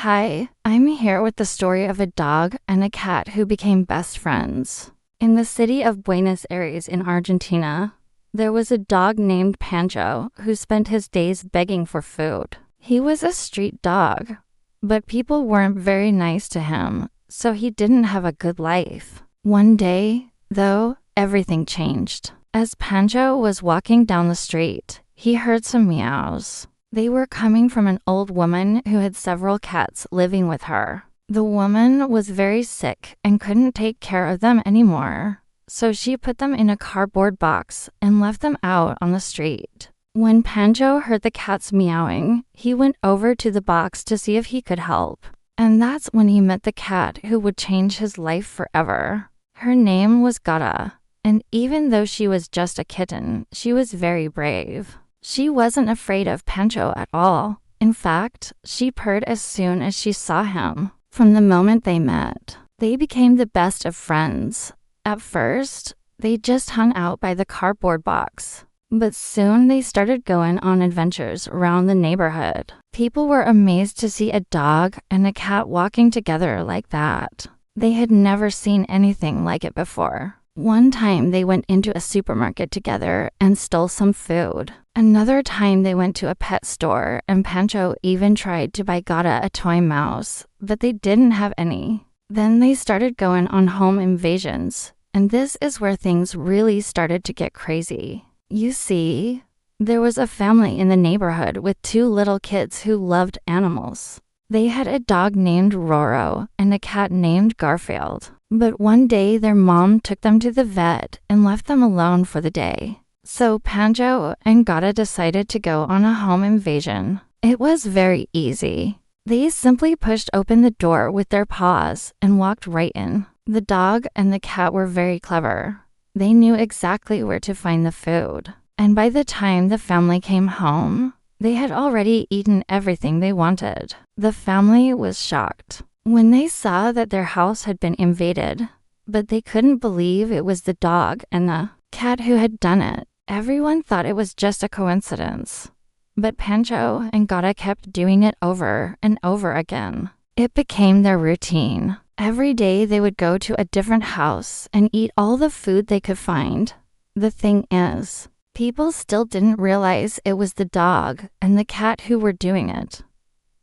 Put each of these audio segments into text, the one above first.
Hi, I'm here with the story of a dog and a cat who became best friends. In the city of Buenos Aires in Argentina, there was a dog named Pancho who spent his days begging for food. He was a street dog, but people weren't very nice to him, so he didn't have a good life. One day, though, everything changed. As Pancho was walking down the street, he heard some meows. They were coming from an old woman who had several cats living with her. The woman was very sick and couldn't take care of them anymore, so she put them in a cardboard box and left them out on the street. When Pancho heard the cats meowing, he went over to the box to see if he could help. And that's when he met the cat who would change his life forever. Her name was Gata, and even though she was just a kitten, she was very brave. She wasn't afraid of Pancho at all. In fact, she purred as soon as she saw him. From the moment they met, they became the best of friends. At first, they just hung out by the cardboard box, but soon they started going on adventures around the neighborhood. People were amazed to see a dog and a cat walking together like that. They had never seen anything like it before. One time they went into a supermarket together and stole some food. Another time they went to a pet store and Pancho even tried to buy Gata a toy mouse, but they didn't have any. Then they started going on home invasions, and this is where things really started to get crazy. You see, there was a family in the neighborhood with two little kids who loved animals. They had a dog named Roro and a cat named Garfield. But one day their mom took them to the vet and left them alone for the day. So Pancho and Gata decided to go on a home invasion. It was very easy. They simply pushed open the door with their paws and walked right in. The dog and the cat were very clever. They knew exactly where to find the food. And by the time the family came home, they had already eaten everything they wanted. The family was shocked when they saw that their house had been invaded, but they couldn't believe it was the dog and the cat who had done it. Everyone thought it was just a coincidence, but Pancho and Gata kept doing it over and over again. It became their routine. Every day they would go to a different house and eat all the food they could find. The thing is, people still didn't realize it was the dog and the cat who were doing it.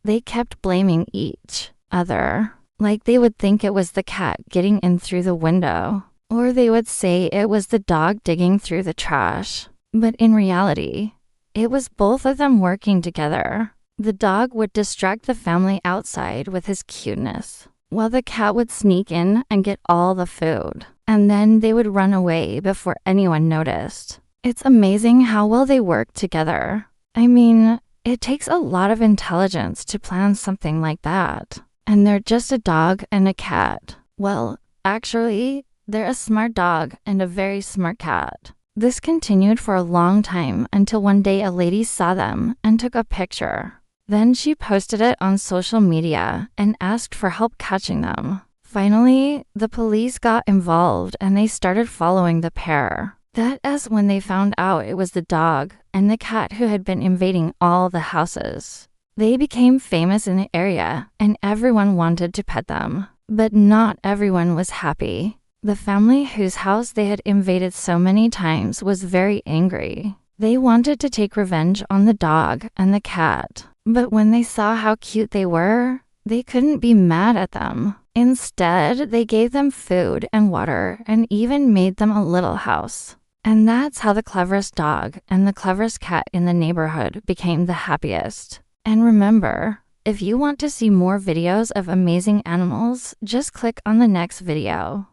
They kept blaming each other, like they would think it was the cat getting in through the window, or they would say it was the dog digging through the trash. But in reality, it was both of them working together. The dog would distract the family outside with his cuteness, while the cat would sneak in and get all the food, and then they would run away before anyone noticed. It's amazing how well they work together. I mean, it takes a lot of intelligence to plan something like that. And they're just a dog and a cat. Well, actually, they're a smart dog and a very smart cat. This continued for a long time until one day a lady saw them and took a picture. Then she posted it on social media and asked for help catching them. Finally, the police got involved and they started following the pair. That is when they found out it was the dog and the cat who had been invading all the houses. They became famous in the area, and everyone wanted to pet them. But not everyone was happy. The family whose house they had invaded so many times was very angry. They wanted to take revenge on the dog and the cat. But when they saw how cute they were, they couldn't be mad at them. Instead, they gave them food and water and even made them a little house. And that's how the cleverest dog and the cleverest cat in the neighborhood became the happiest. And remember, if you want to see more videos of amazing animals, just click on the next video.